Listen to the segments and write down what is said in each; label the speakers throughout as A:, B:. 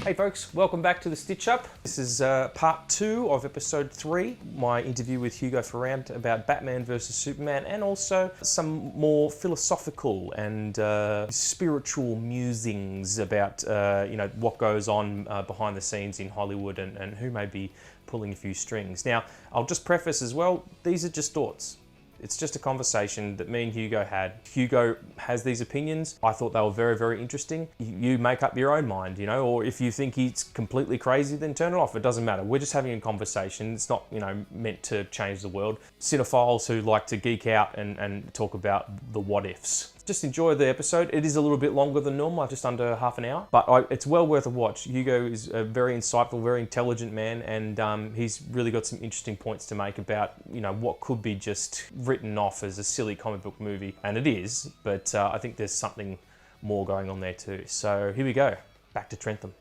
A: Hey folks, welcome back to the Stitch Up. This is part 2 of episode 3, my interview with Hugo Farrant about Batman vs Superman, and also some more philosophical and spiritual musings about what goes on behind the scenes in Hollywood and who may be pulling a few strings. Now, I'll just preface as well, these are just thoughts. It's just a conversation that me and Hugo had. Hugo has these opinions. I thought they were very, very interesting. You make up your own mind, or if you think he's completely crazy, then turn it off. It doesn't matter. We're just having a conversation. It's not, meant to change the world. Cinephiles who like to geek out and talk about the what ifs. Just enjoy the episode. It is a little bit longer than normal, just under half an hour, but it's well worth a watch. Hugo is a very insightful, very intelligent man, and he's really got some interesting points to make about, what could be just written off as a silly comic book movie, and it is, but I think there's something more going on there too. So here we go, back to Trentham.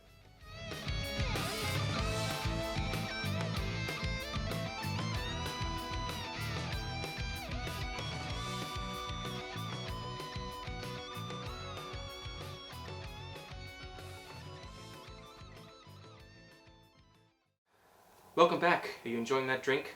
A: Welcome back. Are you enjoying that drink?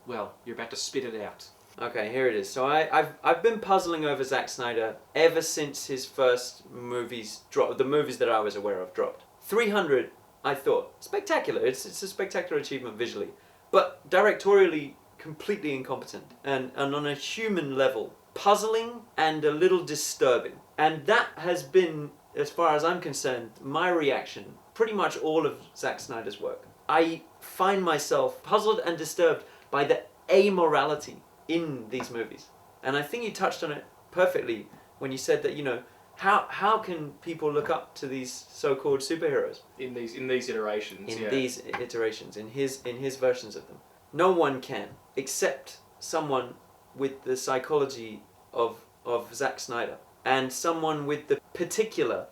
A: Well, you're about to spit it out.
B: Okay, here it is. So I've been puzzling over Zack Snyder ever since his first movies dropped, the movies that I was aware of dropped. 300, I thought, spectacular. It's a spectacular achievement visually, but directorially completely incompetent, and on a human level, puzzling and a little disturbing. And that has been, as far as I'm concerned, my reaction pretty much all of Zack Snyder's work. I find myself puzzled and disturbed by the amorality in these movies. And I think you touched on it perfectly when you said that, how can people look up to these so-called superheroes?
A: In these iterations.
B: These iterations, in his versions of them. No one can, except someone with the psychology of Zack Snyder, and someone with the particular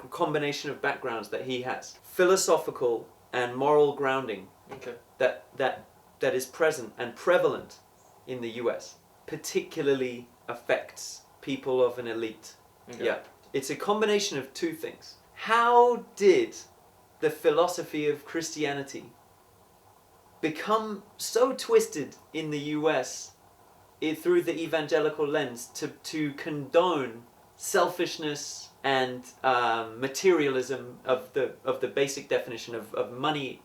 B: combination of backgrounds that he has. Philosophical and moral grounding that is present and prevalent in the US particularly affects people of an elite. Okay. Yeah. It's a combination of two things. How did the philosophy of Christianity become so twisted in the US through the evangelical lens to condone selfishness and materialism of the basic definition of money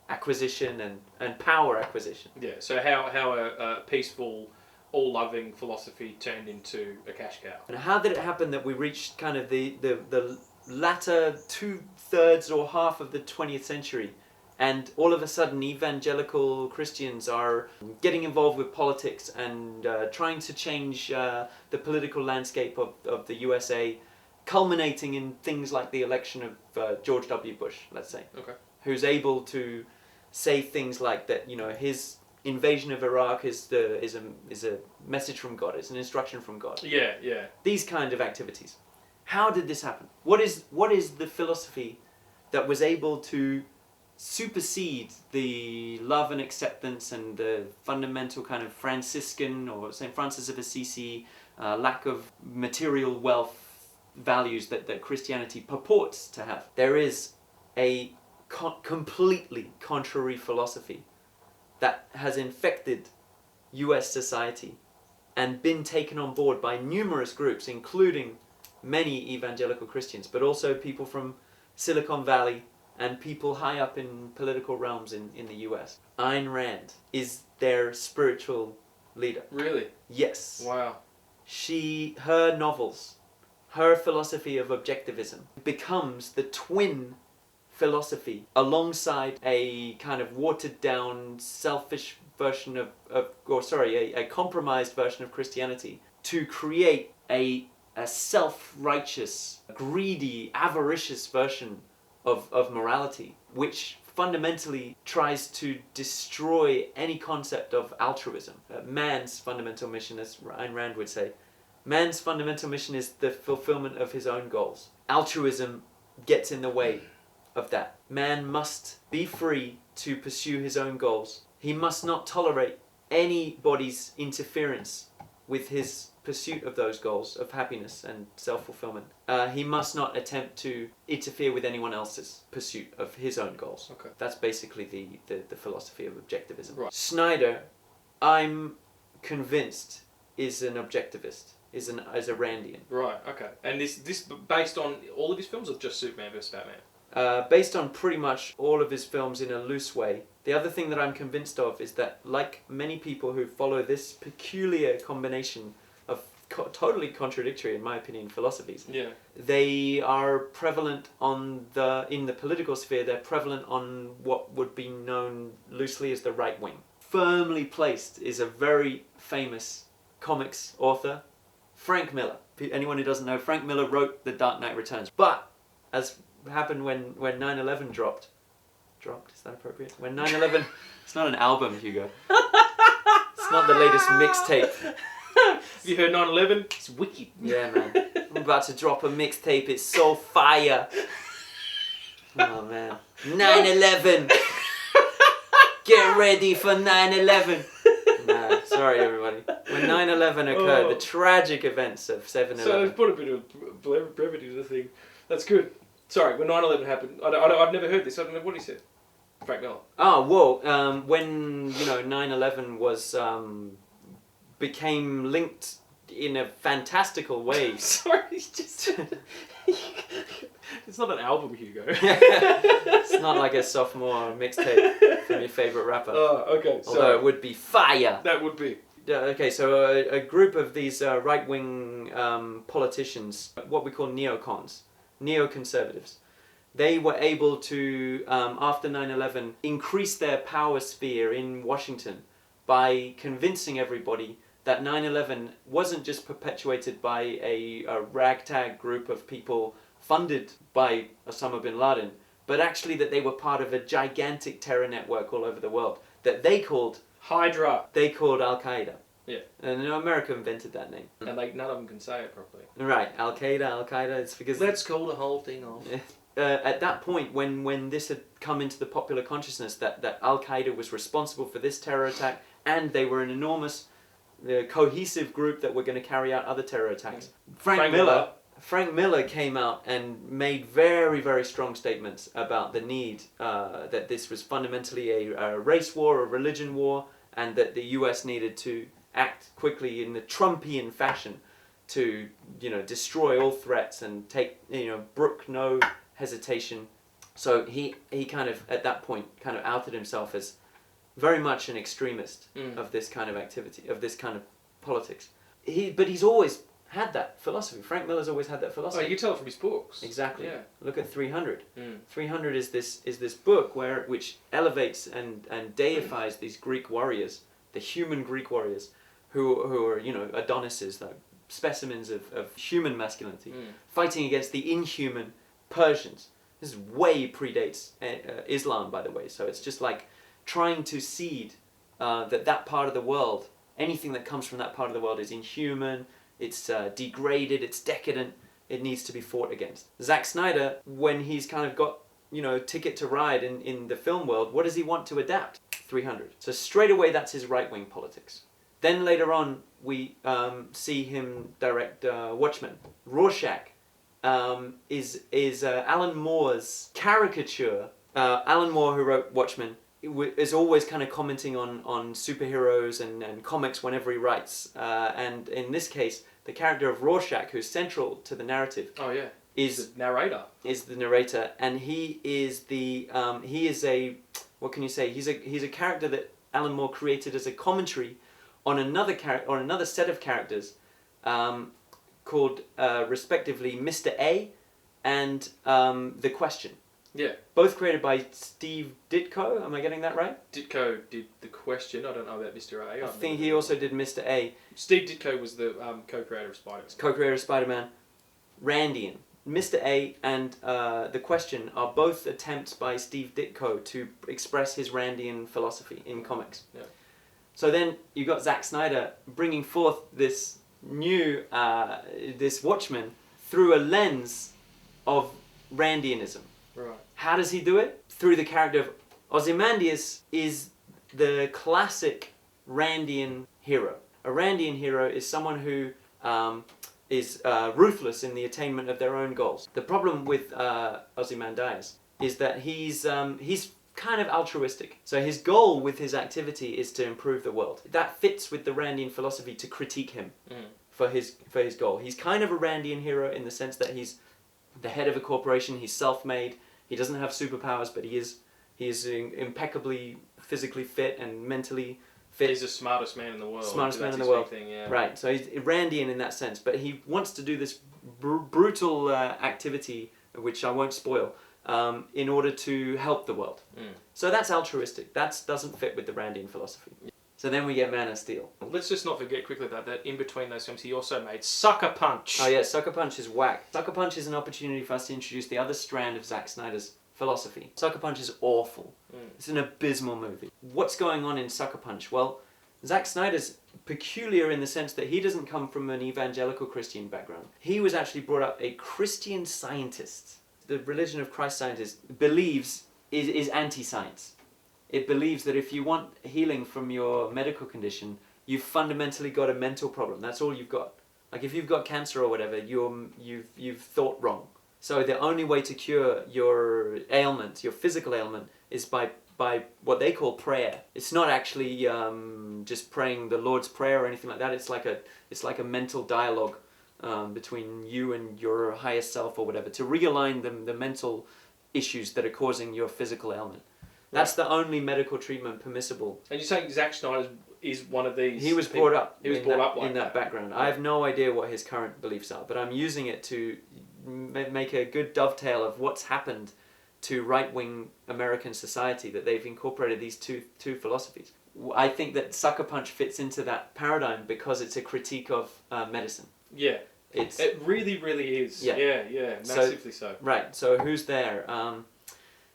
B: acquisition and power acquisition?
A: Yeah, so how a peaceful, all-loving philosophy turned into a cash cow.
B: And how did it happen that we reached kind of the latter 2/3 or half of the 20th century, and all of a sudden evangelical Christians are getting involved with politics and trying to change the political landscape of the USA, culminating in things like the election of George W. Bush, let's say, who's able to say things like that, his invasion of Iraq is a message from God, it's an instruction from God.
A: Yeah.
B: These kind of activities. How did this happen? What is the philosophy that was able to supersede the love and acceptance and the fundamental kind of Franciscan or St. Francis of Assisi lack of material wealth values that Christianity purports to have? There is a completely contrary philosophy that has infected US society and been taken on board by numerous groups, including many evangelical Christians, but also people from Silicon Valley and people high up in political realms in the US. Ayn Rand is their spiritual leader.
A: Really?
B: Yes.
A: Wow.
B: Her novels, her philosophy of objectivism becomes the twin philosophy alongside a kind of watered down, selfish version a compromised version of Christianity to create a self-righteous, greedy, avaricious version of morality, which fundamentally tries to destroy any concept of altruism. Man's fundamental mission, as Ayn Rand would say, man's fundamental mission is the fulfillment of his own goals. Altruism gets in the way of that. Man must be free to pursue his own goals. He must not tolerate anybody's interference with his pursuit of those goals of happiness and self-fulfillment, he must not attempt to interfere with anyone else's pursuit of his own goals.
A: Okay.
B: That's basically the philosophy of objectivism.
A: Right.
B: Snyder, I'm convinced, is an objectivist, is a Randian.
A: Right, okay. And this based on all of his films or just Superman versus Batman?
B: Based on pretty much all of his films in a loose way. The other thing that I'm convinced of is that, like many people who follow this peculiar combination of totally contradictory, in my opinion, philosophies, they are prevalent in the political sphere. They're prevalent on what would be known loosely as the right wing. Firmly placed is a very famous comics author, Frank Miller. Anyone who doesn't know, Frank Miller wrote The Dark Knight Returns. But as happened when 9/11 dropped, is that appropriate? When 9/11, it's not an album, Hugo. It's not the latest mixtape.
A: Have you heard 9/11? It's wicked.
B: Yeah, man. I'm about to drop a mixtape. It's so fire. Oh man. 9/11. Get ready for 9/11. Nah, sorry everybody. When 9/11 occurred, the tragic events of 7/11.
A: So let's put a bit of brevity to the thing. That's good. Sorry, when 9/11 happened, I've never heard this. I don't know what he said. Frank Miller.
B: Oh, well, when 9/11 was became linked in a fantastical way.
A: Sorry, it's just it's not an album, Hugo.
B: It's not like a sophomore mixtape from your favorite rapper.
A: Oh, okay.
B: Although it would be fire.
A: That would be.
B: Okay, so a group of these right-wing politicians, what we call neocons, neoconservatives, they were able to, after 9/11, increase their power sphere in Washington by convincing everybody that 9/11 wasn't just perpetuated by a ragtag group of people funded by Osama bin Laden, but actually that they were part of a gigantic terror network all over the world that they called
A: Hydra.
B: They called Al-Qaeda.
A: Yeah.
B: And America invented that name.
A: And none of them can say it properly.
B: Right, Al-Qaeda, it's because...
A: Let's call the whole thing off.
B: At that point, when this had come into the popular consciousness that Al-Qaeda was responsible for this terror attack, and they were an enormous, cohesive group that were going to carry out other terror attacks. Frank Miller came out and made very, very strong statements about the need that this was fundamentally a race war, a religion war, and that the US needed to act quickly in the Trumpian fashion to, destroy all threats and take, brook no hesitation. So he kind of, at that point, kind of outed himself as very much an extremist of this kind of activity, of this kind of politics. But he's always had that philosophy. Frank Miller's always had that philosophy.
A: Oh, you tell it from his books.
B: Exactly.
A: Yeah.
B: Look at 300. 300 is this book which elevates and deifies these Greek warriors, the human Greek warriors, who are Adonises, like specimens of human masculinity, fighting against the inhuman Persians. This way predates Islam, by the way. So it's just like trying to seed that part of the world, anything that comes from that part of the world is inhuman, it's degraded, it's decadent, it needs to be fought against. Zack Snyder, when he's kind of got, ticket to ride in the film world, what does he want to adapt? 300. So straight away that's his right-wing politics. Then later on we see him direct Watchmen. Rorschach is Alan Moore's caricature. Alan Moore, who wrote Watchmen, is always kind of commenting on superheroes and comics whenever he writes. And in this case, the character of Rorschach, who's central to the narrative, is
A: the narrator.
B: Is the narrator, and he is what can you say? He's a character that Alan Moore created as a commentary on another set of characters, called respectively Mr. A and The Question.
A: Yeah.
B: Both created by Steve Ditko. Am I getting that right?
A: Ditko did The Question. I don't know about Mr. A.
B: I think he also did Mr. A.
A: Steve Ditko was the co-creator of Spider-Man.
B: Co-creator of Spider-Man. Randian. Mr. A and The Question are both attempts by Steve Ditko to express his Randian philosophy in comics.
A: Yeah.
B: So then you got Zack Snyder bringing forth this new, this Watchmen through a lens of Randianism.
A: Right.
B: How does he do it? Through the character of Ozymandias is the classic Randian hero. A Randian hero is someone who is ruthless in the attainment of their own goals. The problem with Ozymandias is that he's kind of altruistic. So his goal with his activity is to improve the world. That fits with the Randian philosophy to critique him for his goal. He's kind of a Randian hero in the sense that he's the head of a corporation. He's self-made. He doesn't have superpowers, but he is impeccably physically fit and mentally fit.
C: He's the smartest man in the world.
B: Smartest man in the world.
C: Thing, yeah.
B: Right. So he's Randian in that sense, but he wants to do this brutal activity, which I won't spoil, in order to help the world. So that's altruistic. That doesn't fit with the Randian philosophy. So then we get Man of Steel.
C: Let's just not forget quickly that in between those films he also made Sucker Punch.
B: Oh yeah, Sucker Punch is whack. Sucker Punch is an opportunity for us to introduce the other strand of Zack Snyder's philosophy. Sucker Punch is awful. It's an abysmal movie. What's going on in Sucker Punch? Well, Zack Snyder's peculiar in the sense that he doesn't come from an evangelical Christian background. He was actually brought up a Christian scientist. The religion of Christ scientist believes is anti-science. It believes that if you want healing from your medical condition, you've fundamentally got a mental problem. That's all you've got. Like if you've got cancer or whatever, you've thought wrong. So the only way to cure your ailment, your physical ailment, is by what they call prayer. It's not actually just praying the Lord's Prayer or anything like that. It's like a mental dialogue between you and your higher self or whatever to realign the mental issues that are causing your physical ailment. That's the only medical treatment permissible.
C: And you're saying Zack Snyder is one of these?
B: He was brought up.
C: He was brought up
B: in that background. I have no idea what his current beliefs are, but I'm using it to make a good dovetail of what's happened to right-wing American society, that they've incorporated these two philosophies. I think that Sucker Punch fits into that paradigm because it's a critique of medicine.
C: Yeah. It really, really is. Yeah, massively so.
B: Right. So who's there?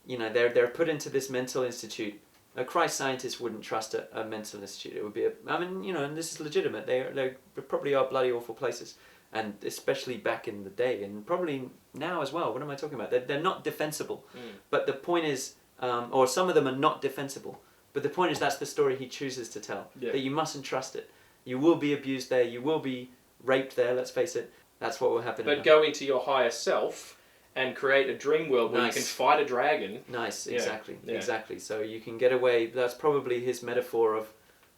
B: They're put into this mental institute. A Christ scientist wouldn't trust a mental institute. It would be and this is legitimate. They probably are bloody awful places, and especially back in the day, and probably now as well. What am I talking about? They're not defensible. But the point is, or some of them are not defensible. But the point is, that's the story he chooses to tell. Yeah. That you mustn't trust it. You will be abused there. You will be raped there. Let's face it. That's what will happen.
C: But go into your higher self and create a dream world where you can fight a dragon.
B: Nice, exactly, exactly. So you can get away. That's probably his metaphor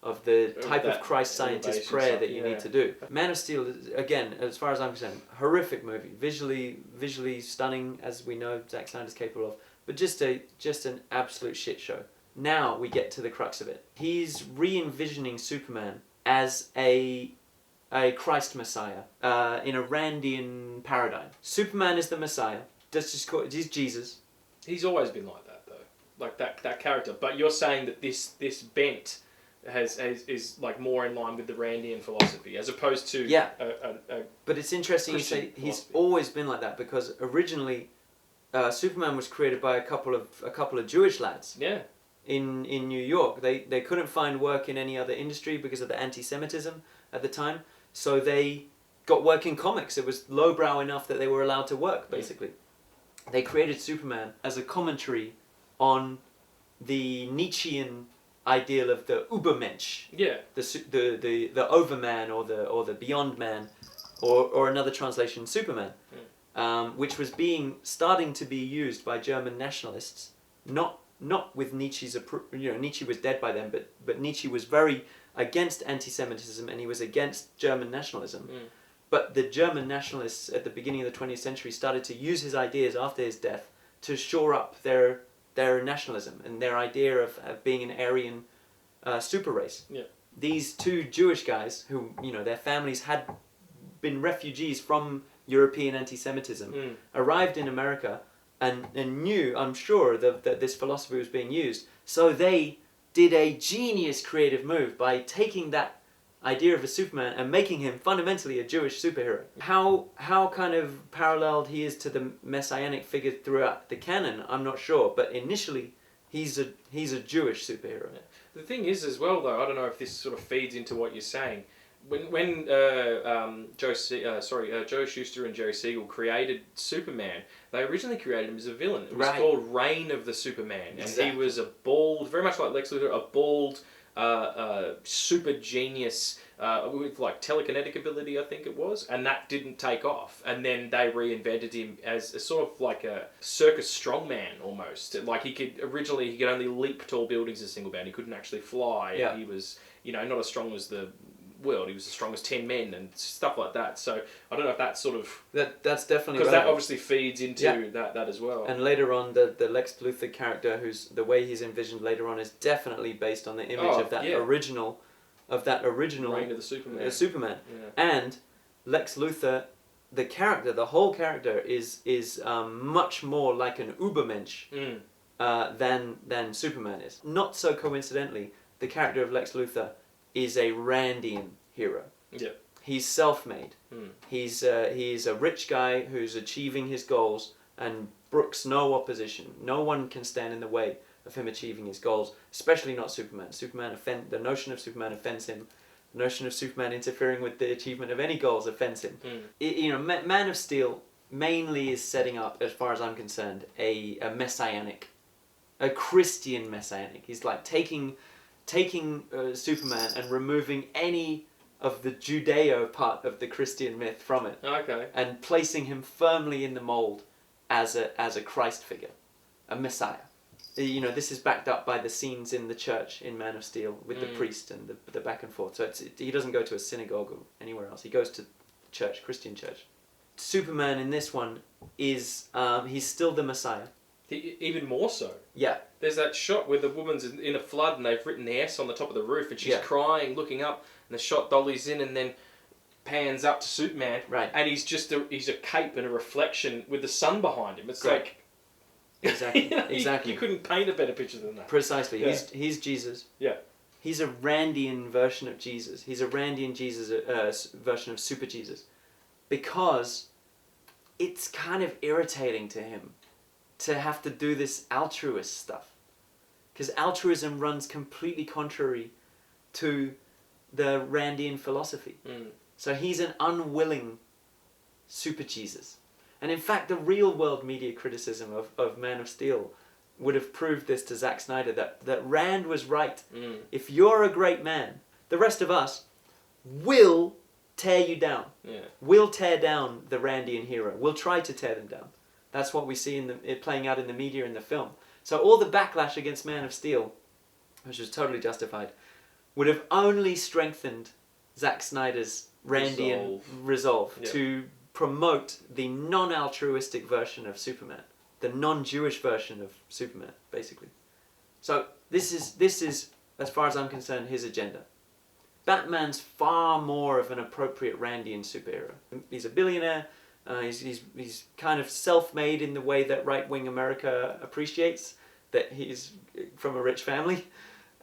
B: of the type of Christ scientist prayer that you need to do. Man of Steel, again, as far as I'm concerned, horrific movie. Visually stunning, as we know Zack Snyder's capable of, but just an absolute shit show. Now we get to the crux of it. He's re-envisioning Superman as a Christ Messiah in a Randian paradigm. Superman is the Messiah. He's Jesus.
C: He's always been like that, though, like that character. But you're saying that this bent is like more in line with the Randian philosophy, as opposed to
B: But it's interesting you say he's always been like that, because originally Superman was created by a couple of Jewish lads.
C: Yeah.
B: In New York, they couldn't find work in any other industry because of the anti-Semitism at the time. So they got work in comics. It was lowbrow enough that they were allowed to work, basically. They created Superman as a commentary on the Nietzschean ideal of the Übermensch.
C: Yeah.
B: The overman or the beyond man, or another translation, Superman, which was starting to be used by German nationalists, not with Nietzsche's Nietzsche was dead by then, but Nietzsche was very against anti-Semitism, and he was against German nationalism. But the German nationalists at the beginning of the 20th century started to use his ideas after his death to shore up their nationalism and their idea of being an Aryan super race. Yeah. These two Jewish guys who, their families had been refugees from European anti-Semitism, arrived in America and knew, I'm sure, that this philosophy was being used. So they did a genius creative move by taking that idea of a Superman and making him fundamentally a Jewish superhero. How kind of paralleled he is to the messianic figure throughout the canon, I'm not sure, but initially he's a Jewish superhero.
C: The thing is as well, though, I don't know if this sort of feeds into what you're saying. When Joe Shuster and Jerry Siegel created Superman, they originally created him as a villain. It was called Reign of the Superman, and he was a bald, very much like Lex Luthor, a bald super genius with like telekinetic ability, I think it was, and that didn't take off. And then they reinvented him as a sort of like a circus strongman almost. Like he could only leap tall buildings as a single man. He couldn't actually fly.
B: Yeah.
C: He was, not as strong as the world. He was as strong as 10 men and stuff like that. So I don't know if that's sort of
B: that's definitely
C: because
B: relevant.
C: that obviously feeds into that as well.
B: And later on, the Lex Luthor character, the way he's envisioned later on, is definitely based on the image of that original
C: Reign of the Superman.
B: Superman.
C: Yeah.
B: And Lex Luthor, the whole character is much more like an Ubermensch than Superman is. Not so coincidentally, the character of Lex Luthor is a Randian hero.
C: Yeah.
B: He's self-made. He's a rich guy who's achieving his goals and brooks no opposition. No one can stand in the way of him achieving his goals, especially not Superman. The notion of Superman offends him. The notion of Superman interfering with the achievement of any goals offends him. Man of Steel mainly is setting up, as far as I'm concerned, a messianic, a Christian messianic. He's like taking Superman and removing any of the Judeo part of the Christian myth from it.
C: Okay.
B: And placing him firmly in the mold as a Christ figure, a Messiah. This is backed up by the scenes in the church in Man of Steel with the priest and the back and forth. So he doesn't go to a synagogue or anywhere else. He goes to church, Christian church. Superman in this one is he's still the Messiah.
C: Even more so.
B: Yeah.
C: There's that shot where the woman's in a flood and they've written the S on the top of the roof and she's crying, looking up, and the shot dollies in and then pans up to Superman.
B: Right.
C: And he's a cape and a reflection with the sun behind him. It's
B: Great.
C: like...
B: Exactly. Exactly.
C: You couldn't paint a better picture than that.
B: Precisely.
C: Yeah.
B: He's Jesus.
C: Yeah.
B: He's a Randian version of Jesus. He's a Randian Jesus version of Super Jesus. Because it's kind of irritating to him to have to do this altruist stuff. Because altruism runs completely contrary to the Randian philosophy. So he's an unwilling Super Jesus. And in fact, the real world media criticism of Man of Steel would have proved this to Zack Snyder, that Rand was right. If you're a great man, the rest of us will tear you down.
C: Yeah.
B: We'll tear down the Randian hero. We'll try to tear them down. That's what we see it playing out in the media in the film. So all the backlash against Man of Steel, which was totally justified, would have only strengthened Zack Snyder's Randian resolve to promote the non-altruistic version of Superman, the non-Jewish version of Superman, basically. So this is, as far as I'm concerned, his agenda. Batman's far more of an appropriate Randian superhero. He's a billionaire. He's kind of self-made in the way that right-wing America appreciates that he's from a rich family,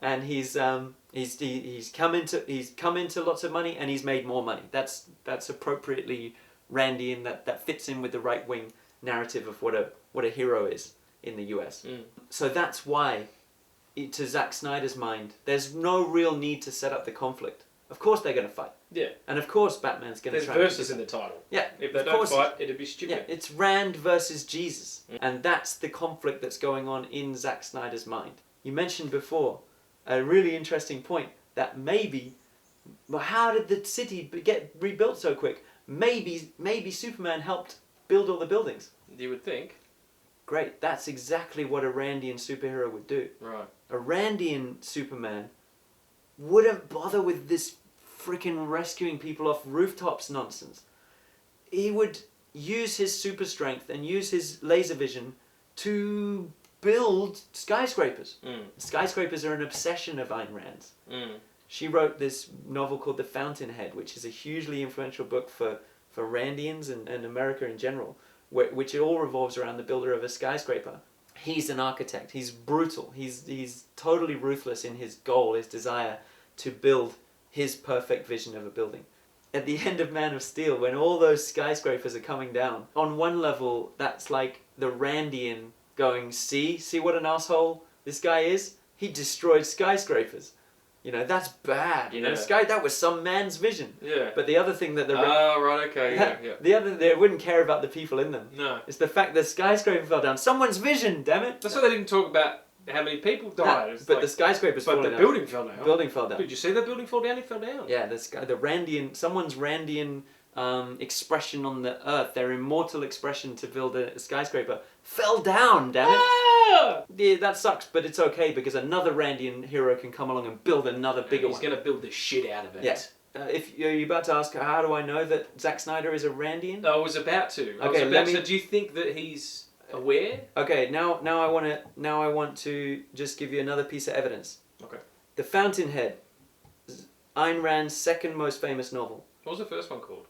B: and he's come into lots of money and he's made more money. That's appropriately Randian. That fits in with the right-wing narrative of what a hero is in the US. So that's why, to Zack Snyder's mind, there's no real need to set up the conflict. Of course they're going to fight.
C: Yeah.
B: And of course Batman's going to try.
C: There's verses in the title.
B: Yeah.
C: If they don't fight, it'd be stupid.
B: Yeah, it's Rand versus Jesus. And that's the conflict that's going on in Zack Snyder's mind. You mentioned before a really interesting point that maybe, well, how did the city get rebuilt so quick? Maybe Superman helped build all the buildings.
C: You would think.
B: Great. That's exactly what a Randian superhero would do.
C: Right.
B: A Randian Superman wouldn't bother with this freaking rescuing people off rooftops nonsense. He would use his super strength and use his laser vision to build skyscrapers. Skyscrapers are an obsession of Ayn Rand's. She wrote this novel called The Fountainhead, which is a hugely influential book for Randians and America in general, which it all revolves around the builder of a skyscraper. He's an architect. He's brutal. He's totally ruthless in his goal, his desire to build his perfect vision of a building. At the end of Man of Steel, when all those skyscrapers are coming down, on one level, that's like the Randian going, see what an asshole this guy is? He destroyed skyscrapers. That's bad. That was some man's vision.
C: Yeah.
B: But the other thing that
C: right, okay, yeah.
B: The other, they wouldn't care about the people in them.
C: No.
B: It's the fact that the skyscraper fell down. Someone's vision, damn it.
C: That's why they didn't talk about how many people died. It's
B: but
C: like,
B: the skyscraper's
C: but
B: falling
C: the
B: down.
C: building fell down.
B: Building fell down.
C: Did you see the building fall down? It fell down.
B: Yeah, the Randian, someone's Randian expression on the earth, their immortal expression to build a skyscraper, fell down, damn it.
C: Ah!
B: Yeah, that sucks, but it's okay because another Randian hero can come along and build another bigger
C: He's
B: one.
C: going to build the shit out of it.
B: Yeah. If you're about to ask, how do I know that Zack Snyder is a Randian?
C: I was about to. Do you think that he's aware?
B: Okay, now I want to just give you another piece of evidence.
C: Okay.
B: The Fountainhead, Ayn Rand's second most famous novel.
C: What was the first one called?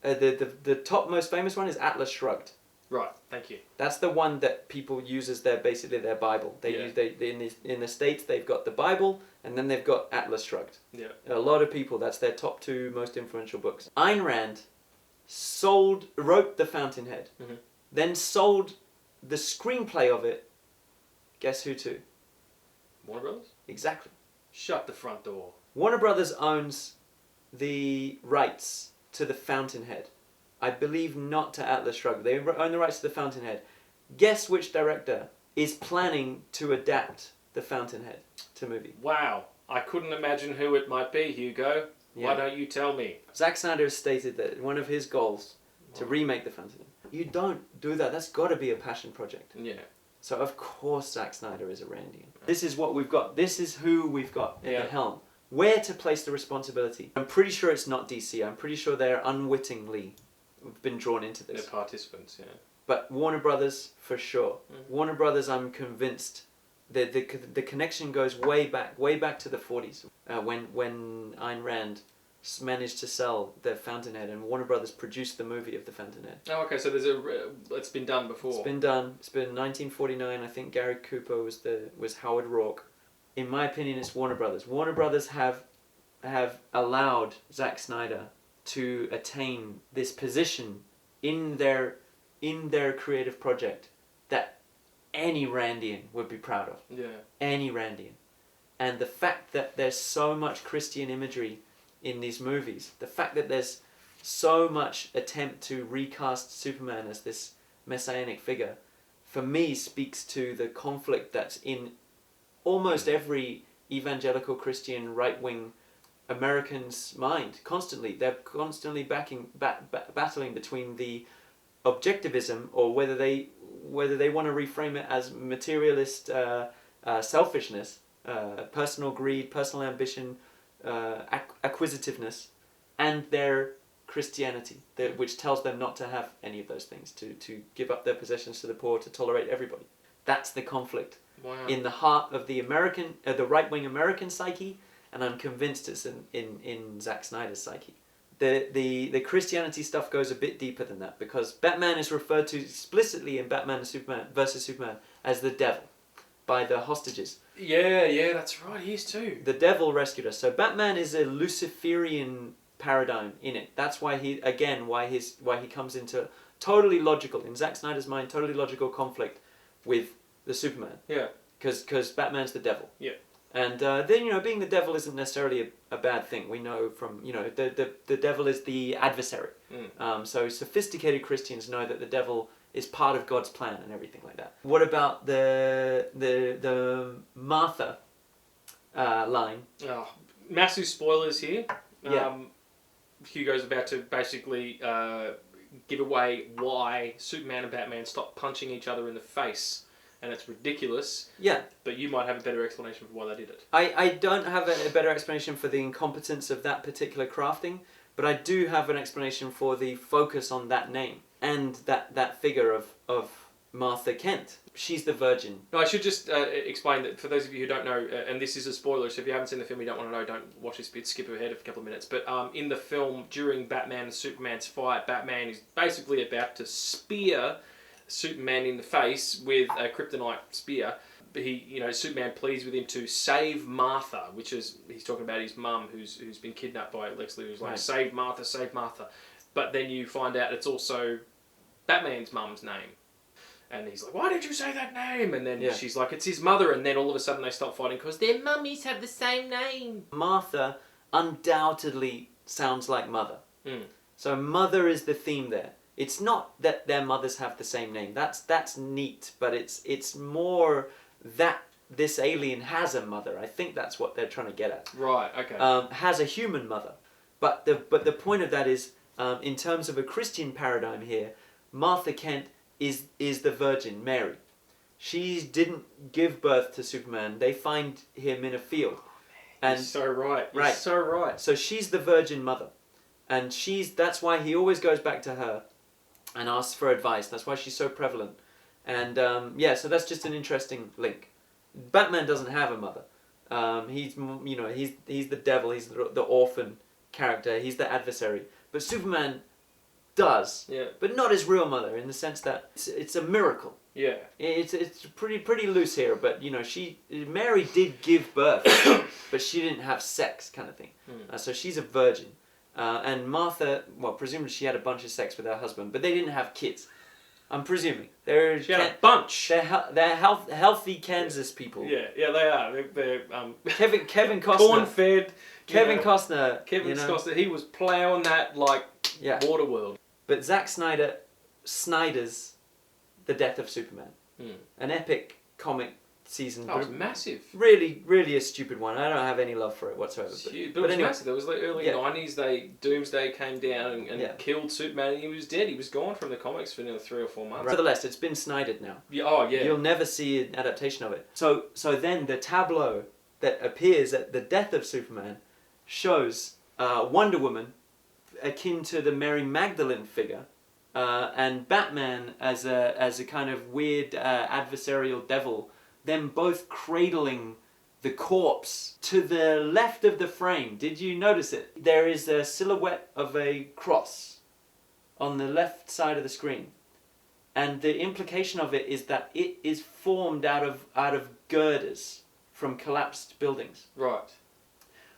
B: The top most famous one is Atlas Shrugged.
C: Right. Thank you.
B: That's the one that people use as their Bible. In the States they've got the Bible and then they've got Atlas Shrugged.
C: Yeah.
B: A lot of people, that's their top two most influential books. Ayn Rand wrote The Fountainhead, then sold the screenplay of it. Guess who to?
C: Warner Brothers?
B: Exactly.
C: Shut the front door.
B: Warner Brothers owns the rights to The Fountainhead. I believe not to Atlas Shrugged. They own the rights to The Fountainhead. Guess which director is planning to adapt The Fountainhead to movie?
C: Wow. I couldn't imagine who it might be, Hugo.
B: Yeah.
C: Why don't you tell me?
B: Zack Snyder has stated that one of his goals to remake The Fountainhead. You don't do that. That's got to be a passion project.
C: Yeah.
B: So of course Zack Snyder is a Randian. This is what we've got. This is who we've got at the helm. Where to place the responsibility? I'm pretty sure it's not DC. I'm pretty sure they're unwittingly been drawn into this.
C: They're participants, yeah.
B: But Warner Brothers, for sure. Warner Brothers, I'm convinced, the connection goes way back to the 40s, when Ayn Rand managed to sell The Fountainhead, and Warner Brothers produced the movie of The Fountainhead.
C: Oh, okay. So it's been done before.
B: It's been done. It's been 1949. I think Gary Cooper was Howard Rourke. In my opinion, it's Warner Brothers. Warner Brothers have allowed Zack Snyder to attain this position in their creative project that any Randian would be proud of.
C: Yeah.
B: Any Randian. And the fact that there's so much Christian imagery in these movies, the fact that there's so much attempt to recast Superman as this messianic figure, for me speaks to the conflict that's in almost every evangelical Christian right-wing American's mind. Constantly. They're constantly battling between the objectivism, or whether they want to reframe it as materialist selfishness, personal greed, personal ambition, acquisitiveness, and their Christianity, which tells them not to have any of those things, to give up their possessions to the poor, to tolerate everybody. That's the conflict in the heart of the right-wing American psyche, and I'm convinced it's in Zack Snyder's psyche. The Christianity stuff goes a bit deeper than that, because Batman is referred to explicitly in Batman and Superman versus Superman as the devil by the hostages.
C: Yeah, that's right. He is too.
B: The devil rescued us. So Batman is a Luciferian paradigm in it. That's why he comes into totally logical, in Zack Snyder's mind, totally logical conflict with the Superman.
C: Yeah.
B: Because Batman's the devil.
C: Yeah.
B: And then, being the devil isn't necessarily a bad thing. We know from, the devil is the adversary. So sophisticated Christians know that the devil is part of God's plan and everything like that. What about the Martha line?
C: Oh, massive spoilers here.
B: Yeah.
C: Hugo's about to basically give away why Superman and Batman stop punching each other in the face. And it's ridiculous. Yeah. But you might have a better explanation for why they did it.
B: I don't have a better explanation for the incompetence of that particular crafting, but I do have an explanation for the focus on that name and that figure of Martha Kent. She's the virgin.
C: No, I should just explain that for those of you who don't know, and this is a spoiler, so if you haven't seen the film, you don't want to know, don't watch this bit, skip ahead a couple of minutes. But in the film, during Batman and Superman's fight, Batman is basically about to spear Superman in the face with a kryptonite spear. Superman pleads with him to save Martha, which is, he's talking about his mum who's been kidnapped by Lex Luthor. He's like,
B: right.
C: Save Martha, save Martha. But then you find out it's also Batman's mum's name. And he's like, why did you say that name? And then she's like, it's his mother. And then all of a sudden they stop fighting because their mummies have the same name.
B: Martha undoubtedly sounds like mother. So mother is the theme there. It's not that their mothers have the same name. That's neat, but it's more that this alien has a mother. I think that's what they're trying to get at.
C: Right. Okay.
B: Has a human mother, but the point of that is, in terms of a Christian paradigm here, Martha Kent is the Virgin Mary. She didn't give birth to Superman. They find him in a field, and
C: You're so right. You're
B: right.
C: so right.
B: So she's the Virgin Mother, and that's why he always goes back to her, and asks for advice. That's why she's so prevalent, and so that's just an interesting link. Batman doesn't have a mother. He's the devil. He's the orphan character. He's the adversary. But Superman does.
C: Yeah.
B: But not his real mother, in the sense that it's a miracle.
C: Yeah.
B: It's pretty loose here, but Mary did give birth, but she didn't have sex, kind of thing. So she's a virgin, and Martha, well, presumably she had a bunch of sex with her husband, but they didn't have kids. I'm presuming
C: She had a bunch.
B: They're healthy Kansas people.
C: Yeah, they are. They're
B: Kevin Costner.
C: corn-fed.
B: Kevin Costner.
C: Costner. He was plowing that like Waterworld.
B: But Zack Snyder's The Death of Superman, an epic comic season.
C: That was massive.
B: Really, really a stupid one. I don't have any love for it whatsoever.
C: But it was
B: anyway,
C: massive. It was like early 90s. Doomsday came down and killed Superman, and he was dead. He was gone from the comics for nearly 3 or 4 months.
B: Nevertheless, it's been Snydered now.
C: Yeah,
B: You'll never see an adaptation of it. So then the tableau that appears at the death of Superman shows Wonder Woman, akin to the Mary Magdalene figure, and Batman as a kind of weird adversarial devil. Them both cradling the corpse. To the left of the frame, did you notice it? There is a silhouette of a cross on the left side of the screen. And the implication of it is that it is formed out of girders from collapsed buildings.
C: Right.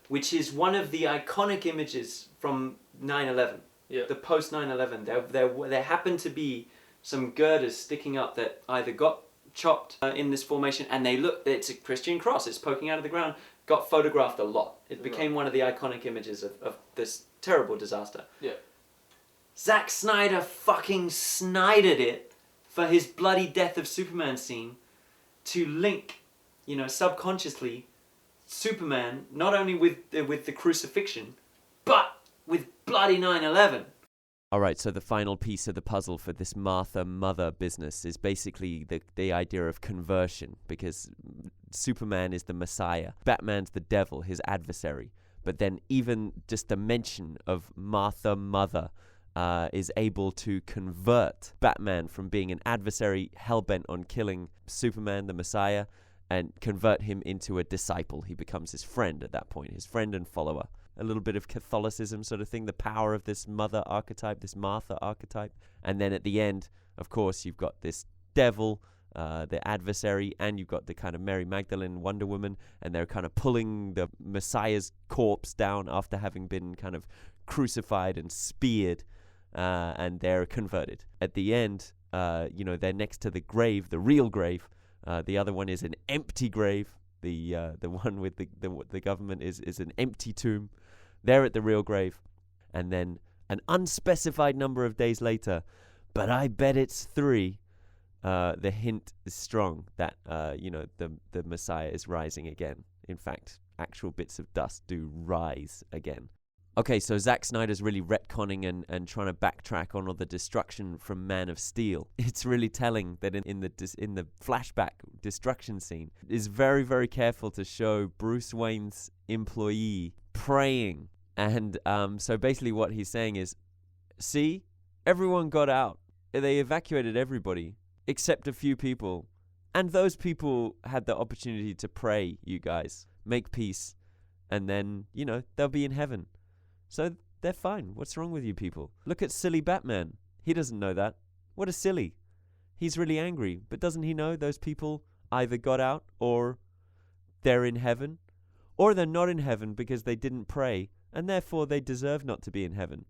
B: Which is one of the iconic images from 9/11.
C: Yeah.
B: The post 9/11. There happened to be some girders sticking up that either got chopped in this formation, and it's a Christian cross, it's poking out of the ground, got photographed a lot. It became one of the iconic images of this terrible disaster.
C: Yeah.
B: Zack Snyder fucking Snydered it for his bloody Death of Superman scene to link, subconsciously, Superman not only with the crucifixion, but with bloody 9/11.
D: All right, so the final piece of the puzzle for this Martha mother business is basically the idea of conversion, because Superman is the Messiah, Batman's the devil, his adversary. But then even just the mention of Martha mother is able to convert Batman from being an adversary hell-bent on killing Superman, the Messiah, and convert him into a disciple. He becomes his friend at that point, his friend and follower. A little bit of Catholicism sort of thing, the power of this mother archetype, this Martha archetype. And then at the end, of course, you've got this devil, the adversary, and you've got the kind of Mary Magdalene Wonder Woman, and they're kind of pulling the Messiah's corpse down after having been kind of crucified and speared, and they're converted. At the end, they're next to the grave, the real grave. The other one is an empty grave. The one with the government is an empty tomb. They're at the real grave. And then an unspecified number of days later, but I bet it's 3, the hint is strong that the Messiah is rising again. In fact, actual bits of dust do rise again. Okay, so Zack Snyder's really retconning and trying to backtrack on all the destruction from Man of Steel. It's really telling that in the flashback destruction scene, is very, very careful to show Bruce Wayne's employee praying. And so basically what he's saying is, see, everyone got out. They evacuated everybody except a few people. And those people had the opportunity to pray, you guys. Make peace. And then, they'll be in heaven. So they're fine. What's wrong with you people? Look at silly Batman. He doesn't know that. What a silly. He's really angry. But doesn't he know those people either got out or they're in heaven? Or they're not in heaven because they didn't pray and therefore they deserve not to be in heaven.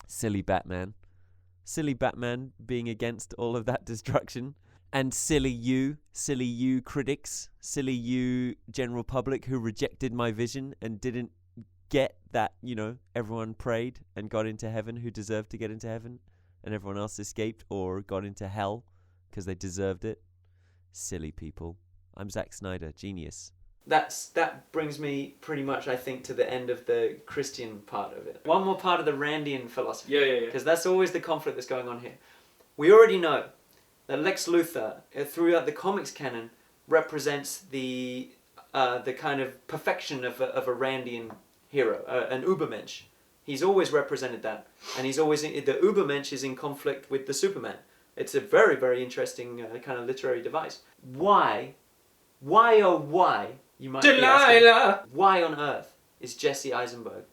D: Silly Batman. Silly Batman being against all of that destruction. And silly you critics. Silly you general public who rejected my vision and didn't get that, everyone prayed and got into heaven who deserved to get into heaven, and everyone else escaped or got into hell because they deserved it. Silly people. I'm Zack Snyder, genius.
B: That brings me pretty much, I think, to the end of the Christian part of it. One more part of the Randian philosophy.
C: Yeah.
B: Because that's always the conflict that's going on here. We already know that Lex Luthor, throughout the comics canon, represents the kind of perfection of a Randian hero, an Ubermensch. He's always represented that, and he's always the Ubermensch is in conflict with the Superman. It's a very, very interesting kind of literary device. Why, oh why, you might be asking,
C: Delilah!
B: why on earth is Jesse Eisenberg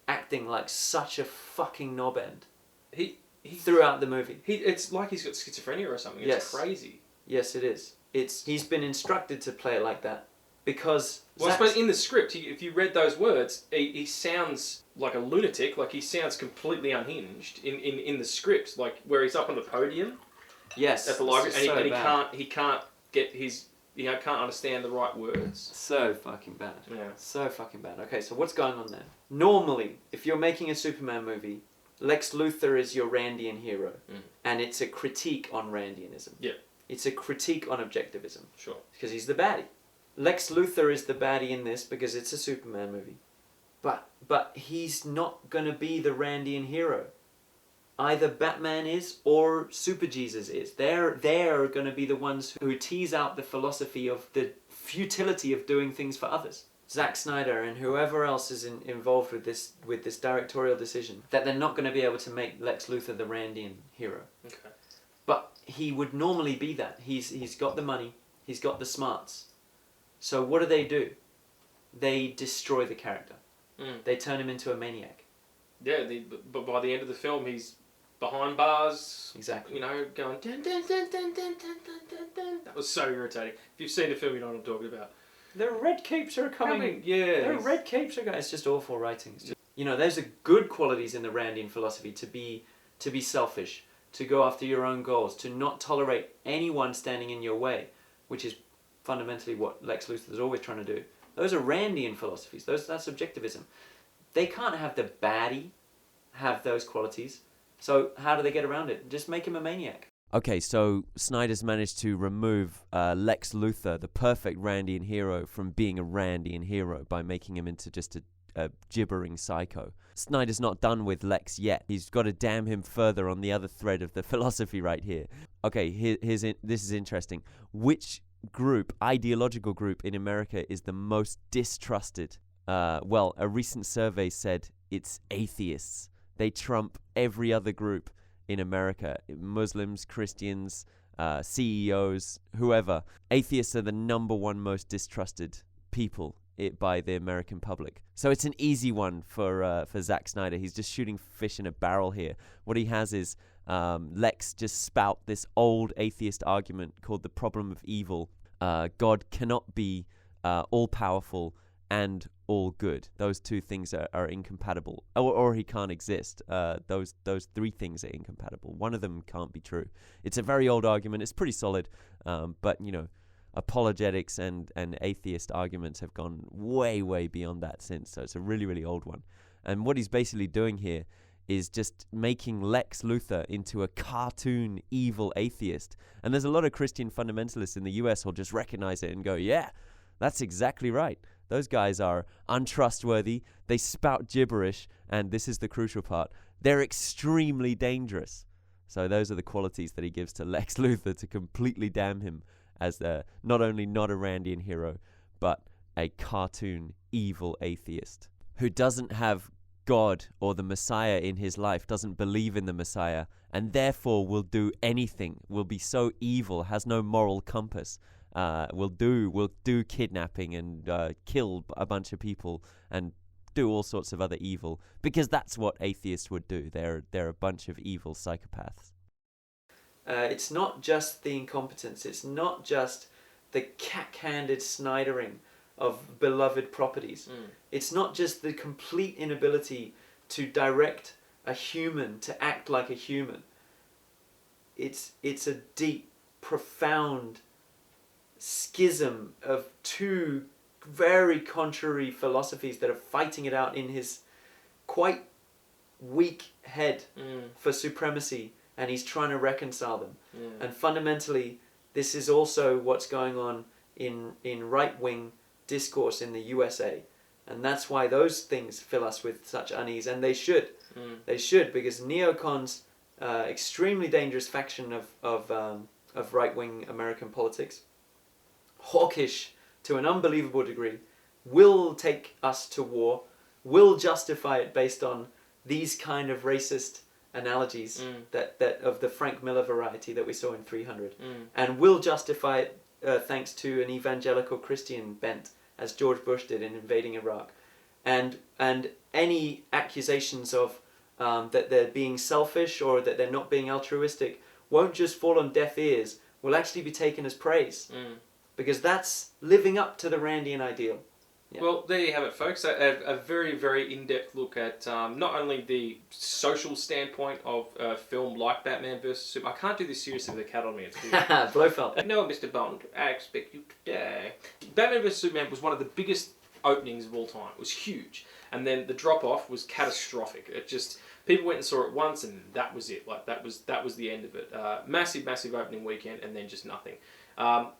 B: acting like such a fucking knob end
C: He
B: throughout the movie?
C: It's like he's got schizophrenia or something. It's
B: Yes.
C: crazy.
B: Yes, it is. He's been instructed to play it like that because
C: Well, I
B: Zack's-
C: suppose in the script, if you read those words, he sounds like a lunatic. Like he sounds completely unhinged in the script. Like where he's up on the podium
B: yes,
C: at the library,
B: this is
C: and
B: so
C: he
B: bad.
C: can't get his can't understand the right words.
B: So fucking bad.
C: Yeah.
B: So fucking bad. Okay, so what's going on there? Normally, if you're making a Superman movie, Lex Luthor is your Randian hero, and it's a critique on Randianism.
C: Yeah.
B: It's a critique on objectivism,
C: Sure.
B: because he's the baddie. Lex Luthor is the baddie in this because it's a Superman movie. But he's not going to be the Randian hero. Either Batman is or Super Jesus is. They're going to be the ones who tease out the philosophy of the futility of doing things for others. Zack Snyder and whoever else is involved with this directorial decision, that they're not going to be able to make Lex Luthor the Randian hero.
C: Okay.
B: But he would normally be that. He's got the money, he's got the smarts. So what do? They destroy the character. They turn him into a maniac.
C: Yeah, but by the end of the film, he's behind bars.
B: Exactly.
C: You know, going dun dun dun dun dun dun dun dun. That was so irritating. If you've seen the film, you know what I'm talking about.
B: The red capes are coming.
C: Yeah.
B: The red capes are coming. It's just awful writing. It's just, those are good qualities in the Randian philosophy. To be selfish, to go after your own goals, to not tolerate anyone standing in your way, which is fundamentally what Lex Luthor is always trying to do. Those are Randian philosophies. That's objectivism. They can't have the baddie have those qualities. So how do they get around it? Just make him a maniac.
D: Okay, so Snyder's managed to remove Lex Luthor, the perfect Randian hero, from being a Randian hero by making him into just a gibbering psycho. Snyder's not done with Lex yet. He's got to damn him further on the other thread of the philosophy right here. Okay, this is interesting. Which ideological group in America is the most distrusted? Well, a recent survey said it's atheists. They trump every other group in America. Muslims, Christians, CEOs, whoever. Atheists are the number one most distrusted people by the American public. So it's an easy one for Zack Snyder. He's just shooting fish in a barrel here. What he has is Lex just spout this old atheist argument called the problem of evil. God cannot be all-powerful and all good. Those two things are incompatible, or he can't exist. Those three things are incompatible. One of them can't be true. It's a very old argument. It's pretty solid, but apologetics and atheist arguments have gone way, way beyond that since. So it's a really, really old one. And what he's basically doing here is just making Lex Luthor into a cartoon evil atheist. And there's a lot of Christian fundamentalists in the US who'll just recognize it and go, yeah, that's exactly right. Those guys are untrustworthy, they spout gibberish, and this is the crucial part, they're extremely dangerous. So those are the qualities that he gives to Lex Luthor to completely damn him as not only not a Randian hero, but a cartoon evil atheist who doesn't have God or the Messiah in his life, doesn't believe in the Messiah, and therefore will do anything, will be so evil, has no moral compass, will do kidnapping and kill a bunch of people and do all sorts of other evil, because that's what atheists would do. They're a bunch of evil psychopaths.
B: It's not just the incompetence. It's not just the cack-handed snidering of beloved properties. It's not just the complete inability to direct a human to act like a human. It's a deep, profound schism of two very contrary philosophies that are fighting it out in his quite weak head for supremacy, and he's trying to reconcile them. And fundamentally, this is also what's going on in right-wing discourse in the USA. And that's why those things fill us with such unease, and they should. They should, because neocons, extremely dangerous faction of right-wing American politics, hawkish to an unbelievable degree, will take us to war, will justify it based on these kind of racist analogies that of the Frank Miller variety that we saw in 300, and will justify it thanks to an evangelical Christian bent, as George Bush did in invading Iraq, and any accusations of that they're being selfish or that they're not being altruistic won't just fall on deaf ears, will actually be taken as praise, because that's living up to the Randian ideal. Yeah.
C: Well, there you have it, folks. A very, very in-depth look at not only the social standpoint of a film like Batman vs. Superman. I can't do this seriously with a cat on me. It's weird.
B: Blofeld.
C: No, Mr. Bond, I expect you to die. Batman vs. Superman was one of the biggest openings of all time. It was huge. And then the drop-off was catastrophic. It just... People went and saw it once, and that was it. Like that was the end of it. Massive opening weekend, and then just nothing.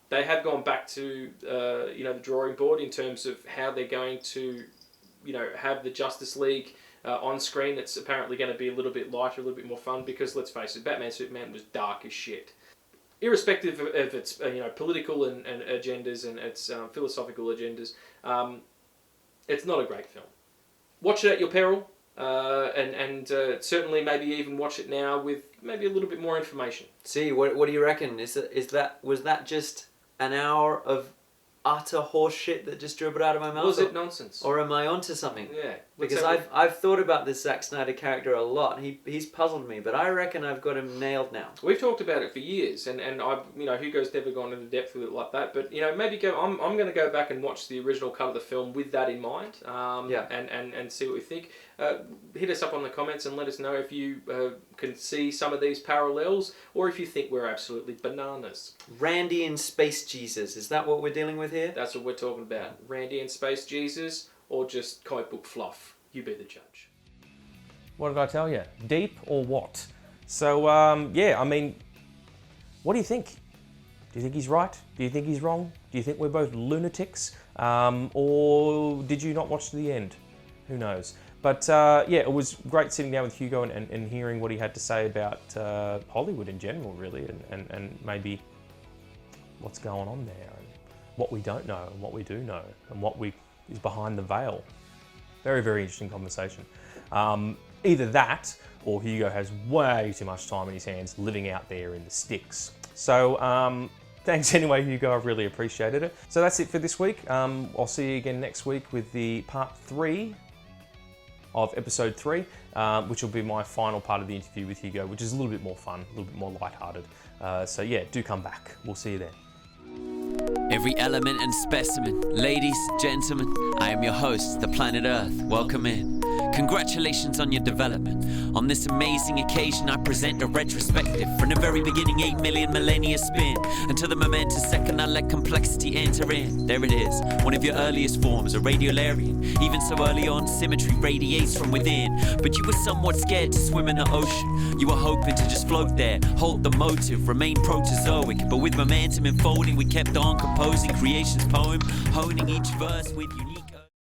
C: They have gone back to the drawing board in terms of how they're going to, have the Justice League on screen. It's apparently going to be a little bit lighter, a little bit more fun. Because let's face it, Batman Superman was dark as shit. Irrespective of its political and agendas and its philosophical agendas, it's not a great film. Watch it at your peril. And certainly maybe even watch it now with maybe a little bit more information.
B: See, what do you reckon? Was that just an hour of utter horse shit that just dribbled out of my mouth?
C: Was it nonsense?
B: Or am I onto something?
C: Yeah.
B: Because I've thought about this Zack Snyder character a lot. He's puzzled me, but I reckon I've got him nailed now. We've
C: talked about it for years, and I've Hugo's never gone into depth with it like that. But maybe I'm going to go back and watch the original cut of the film with that in mind. And see what we think. Hit us up on the comments and let us know if you can see some of these parallels, or if you think we're absolutely bananas.
B: Randy and Space Jesus, is that what we're dealing with here?
C: That's what we're talking about. Randy and Space Jesus, or just comic book fluff. You be the judge.
A: What did I tell you? Deep or what? So, what do you think? Do you think he's right? Do you think he's wrong? Do you think we're both lunatics? Or did you not watch to the end? Who knows? But it was great sitting down with Hugo and hearing what he had to say about Hollywood in general, really, and maybe what's going on there, and what we don't know, and what we do know, and what is behind the veil. Very, very interesting conversation. Either that, or Hugo has way too much time in his hands living out there in the sticks. So, thanks anyway, Hugo. I've really appreciated it. So that's it for this week. I'll see you again next week with the part 3 of episode 3, which will be my final part of the interview with Hugo, which is a little bit more fun, a little bit more lighthearted. Do come back. We'll see you then.
D: Every element and specimen, ladies, gentlemen, I am your host, the planet Earth. Welcome in. Congratulations on your development. On this amazing occasion, I present a retrospective from the very beginning, 8 million millennia spin, until the momentous second I let complexity enter in. There it is, one of your earliest forms, a radiolarian. Even so early on, symmetry radiates from within. But you were somewhat scared to swim in the ocean. You were hoping to just float there, hold the motive, remain protozoic. But with momentum enfolding, we kept on composing creation's poem, honing each verse with unique